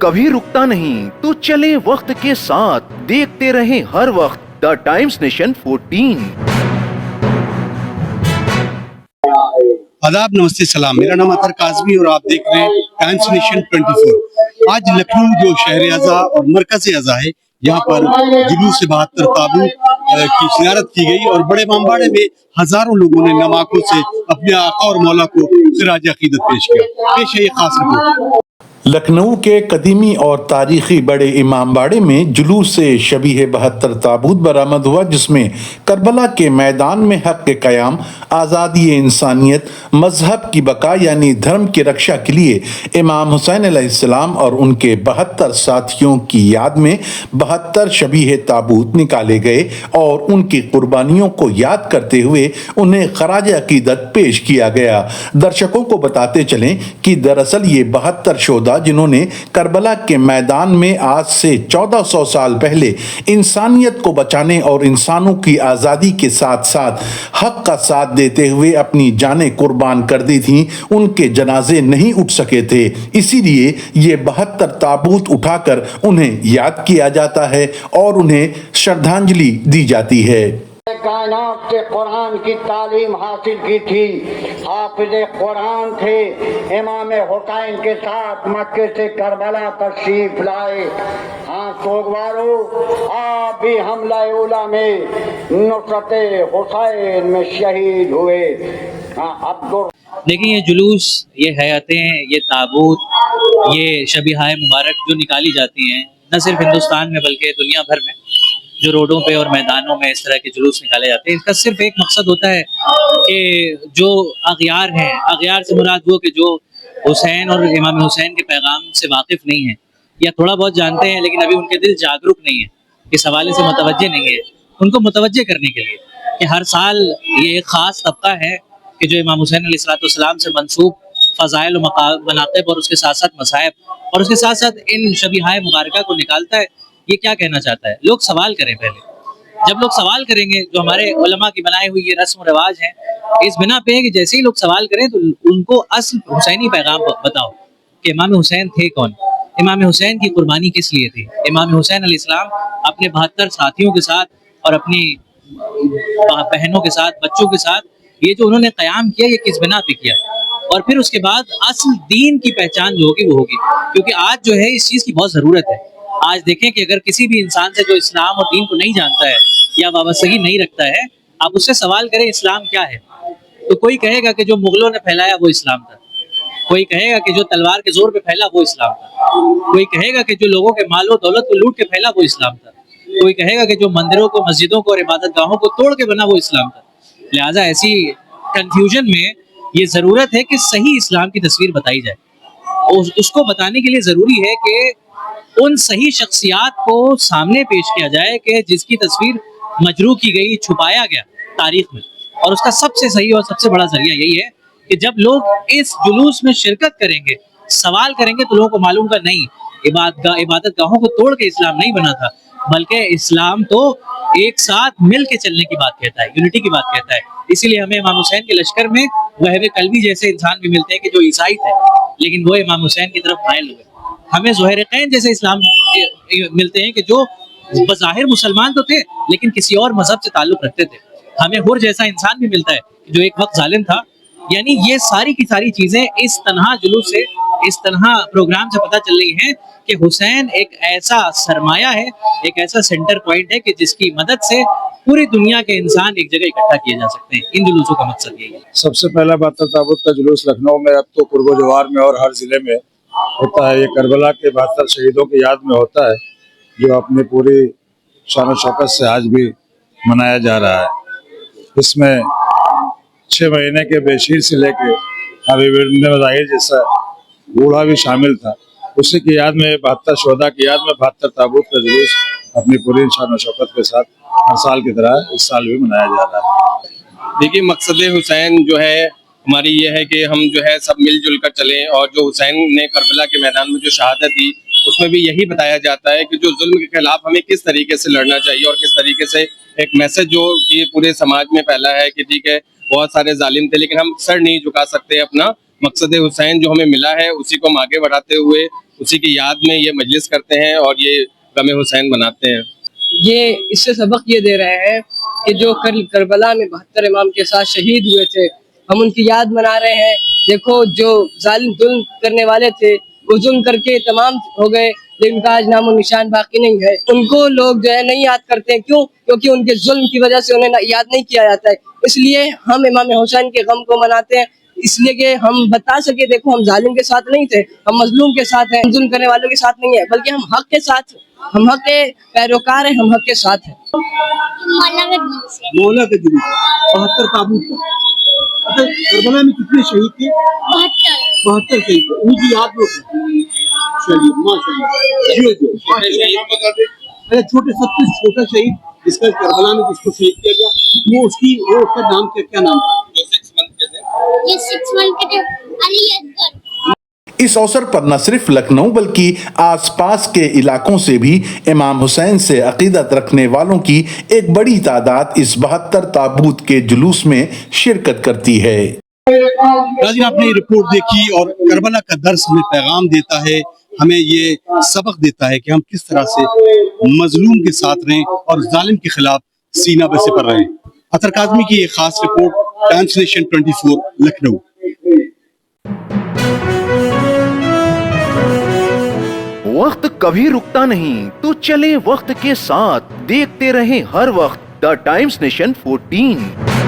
कभी रुकता नहीं, तो चले वक्त के साथ, देखते रहे हर वक्त द टाइम्स नेशन 14। आदाब, नमस्ते, सलाम। मेरा नाम अतर काज़मी और आप देख रहे हैं टाइम्स नेशन 24। आज लखनऊ जो शहर अज़ा और मरकज़ अज़ा है, यहाँ पर जुलूस 72 ताबूत की ज़ियारत की गई और बड़े इमामबाड़े में हजारों लोगों ने नम आंखों से अपने आका और मौला को खिराज अकीदत पेश किया। पेश है ये खास रिपोर्ट। लखनऊ के कदीमी और तारीखी बड़े इमामबाड़े में जुलूस से शबीह 72 ताबूत बरामद हुआ, जिसमें करबला के मैदान में हक के क़याम, आज़ादी इंसानियत, मजहब की बका यानी धर्म की रक्षा के लिए इमाम हुसैन अलैहिस्सलाम और उनके 72 साथियों की याद में 72 शबीह ताबूत निकाले गए और उनकी कुर्बानियों को याद करते हुए उन्हें खराज अकीदत पेश किया गया। दर्शकों को बताते चलें कि दरअसल ये 72 शोधा जिन्होंने करबला के मैदान में आज से 1400 साल पहले इंसानियत को बचाने और इंसानों की आज़ादी के साथ साथ हक का साथ देते हुए अपनी जानें कुर्बान कर दी थीं, उनके जनाजे नहीं उठ सके थे। इसीलिए ये 72 ताबूत उठाकर उन्हें याद किया जाता है और उन्हें श्रद्धांजलि दी जाती है। कायनात से कुरान की तालीम हासिल की थी, हाफिज कुरान थे। इमाम हुसैन के साथ मक्के से करबला तशरीफ लाए। हाँ सोगवारो, आप भी हमला उला में नुसरत हुसैन में शहीद हुए। देखिए, ये जुलूस, ये हयातें, ये ताबूत, ये शबीहाए मुबारक जो निकाली जाती हैं, न सिर्फ हिंदुस्तान में बल्कि दुनिया भर में जो रोडों पे और मैदानों में इस तरह के जुलूस निकाले जाते हैं, इसका सिर्फ एक मकसद होता है कि जो अगियार हैं, अगियार से मुराद वो कि जो हुसैन और इमाम हुसैन के पैगाम से वाकिफ़ नहीं है या थोड़ा बहुत जानते हैं लेकिन अभी उनके दिल जागरूक नहीं है, इस हवाले से मुतवज्जे नहीं है, उनको मुतवज्जे करने के लिए कि हर साल ये एक ख़ास तबका है कि जो इमाम हुसैन अलैहिस्सलाम से मंसूब फ़ज़ाइल व मनाक़िब और उसके साथ साथ मसाइब और उसके साथ साथ इन शबीहाए मुबारका को निकालता है। ये क्या कहना चाहता है? लोग सवाल करें पहले। जब लोग सवाल करेंगे, जो हमारे उलमा की बनाई हुई ये रस्म रिवाज है, इस बिना पे है कि जैसे ही लोग सवाल करें तो उनको असल हुसैनी पैगाम बताओ कि इमाम हुसैन थे कौन, इमाम हुसैन की कुर्बानी किस लिए थी। इमाम हुसैन अलैहिस्सलाम अपने 72 साथियों के साथ और अपनी बहनों के साथ, बच्चों के साथ ये जो उन्होंने क़याम किया, ये किस बिना पे किया, और फिर उसके बाद असल दीन की पहचान जो होगी वो होगी। क्योंकि आज जो है इस चीज़ की बहुत ज़रूरत है। आज देखें कि अगर किसी भी इंसान से जो इस्लाम और दीन को नहीं जानता है या वाबस्तगी नहीं रखता है, आप उससे सवाल करें इस्लाम क्या है, तो कोई कहेगा कि जो मुगलों ने फैलाया वो इस्लाम था, कोई कहेगा कि जो तलवार के जोर पे फैला वो इस्लाम था, कोई कहेगा कि जो लोगों के मालो दौलत को लूट के फैला वो इस्लाम था, कोई कहेगा कि जो मंदिरों को, मस्जिदों को और इबादत गाहों को तोड़ के बना वो इस्लाम था। लिहाजा ऐसी कंफ्यूजन में ये ज़रूरत है कि सही इस्लाम की तस्वीर बताई जाए, और उसको बताने के लिए ज़रूरी है कि उन सही शख्सियात को सामने पेश किया जाए कि जिसकी तस्वीर मजरू की गई, छुपाया गया तारीख में। और उसका सबसे सही और सबसे बड़ा जरिया यही है कि जब लोग इस जुलूस में शिरकत करेंगे, सवाल करेंगे, तो लोगों को मालूम का नहीं, इबादत गाहों को तोड़ के इस्लाम नहीं बना था, बल्कि इस्लाम तो एक साथ मिल के चलने की बात कहता है, यूनिटी की बात कहता है। इसीलिए हमें इमाम हुसैन के लश्कर में वहबे कल्बी जैसे इंसान भी मिलते हैं कि जो ईसाई थे लेकिन वो इमाम हुसैन की तरफ माइल हुए। हमें ज़ुहैर-ए-क़ैन जैसे इस्लाम मिलते हैं कि जो बज़ाहिर मुसलमान तो थे लेकिन किसी और मजहब से ताल्लुक़ रखते थे। हमें हुर जैसा इंसान भी मिलता है जो एक वक्त जालिम था। यानी ये सारी की सारी चीज़ें इस तनहा जुलूस से, इस तनहा प्रोग्राम से पता चल रही हैं कि हुसैन एक ऐसा सरमाया है, एक ऐसा सेंटर पॉइंट है कि जिसकी मदद से पूरी दुनिया के इंसान एक जगह इकट्ठा किए जा सकते हैं। इन जुलूसों का मकसद यही है। सबसे पहला 72 ताबूत का जुलूस लखनऊ में, अब तो कुर्ब जवार में और हर जिले में होता है। ये करबला के 72 शहीदों की याद में होता है, जो अपनी पूरी शान शौकत से आज भी मनाया जा रहा है। इसमें 6 महीने के बेशीर से लेके अभी मज़ाहिर जैसा बूढ़ा भी शामिल था। उसी की याद में 72 शोधा की याद में 72 ताबूत का जुलूस अपनी पूरी शान शौकत के साथ हर साल की तरह इस साल भी मनाया जा रहा है। देखिए, मकसद हुसैन जो है हमारी ये है कि हम जो है सब मिलजुल कर चलें, और जो हुसैन ने करबला के मैदान में जो शहादत दी उसमें भी यही बताया जाता है कि जो जुल्म के खिलाफ हमें किस तरीके से लड़ना चाहिए और किस तरीके से एक मैसेज जो कि पूरे समाज में फैला है कि ठीक है बहुत सारे जालिम थे लेकिन हम सर नहीं झुका सकते अपना, मकसद हुसैन जो हमें मिला है उसी को हम आगे बढ़ाते हुए उसी की याद में ये मजलिस करते हैं और ये गम हुसैन मनाते हैं। ये इससे सबक ये दे रहे हैं कि जो करबला में 72 इमाम के साथ शहीद हुए थे, हम उनकी याद मना रहे हैं। देखो जो जालिम जुल्म करने वाले थे वो जुल्म करके तमाम हो गए, लेकिन उनका आज नामो निशान बाकी नहीं है। उनको लोग जो है नहीं याद करते हैं, क्यों? क्योंकि उनके जुल्म की वजह से उन्हें याद नहीं किया जाता है। इसलिए हम इमाम हुसैन के गम को मनाते हैं, इसलिए कि हम बता सके देखो हम जालिम के साथ नहीं थे, हम मजलूम के साथ हैं, जुल्म करने वालों के साथ नहीं है, बल्कि हम हक के साथ, हम हक के पैरोकार हैं, हम हक के साथ हैं। मौला का जुलूस 72 ताबूत का। अच्छा, करबला में कितने शहीद थे? 72 शहीद थे, उनकी याद में चलिए माशाल्लाह। अच्छा, छोटे सबसे छोटा शहीद जिसका करबला में जिसको शहीद किया गया वो उसका नाम क्या नाम था? जो 6 मंथ के थे अली असगर। इस अवसर पर न सिर्फ लखनऊ बल्कि आसपास के इलाकों से भी इमाम हुसैन से अकीदत रखने वालों की एक बड़ी तादाद इस 72 ताबूत के जुलूस में शिरकत करती है। नाज़रीन, आपने ये रिपोर्ट देखी और करबला का दर्स हमें पैगाम देता है, हमें ये सबक देता है कि हम किस तरह से मजलूम के साथ रहें और जालिम के खिलाफ सीना बसे पर रहें। अतर काज़मी की ये खास रिपोर्ट, टाइम्स नेशन 24 लखनऊ। वक्त कभी रुकता नहीं, तो चले वक्त के साथ, देखते रहें हर वक्त द टाइम्स नेशन 14।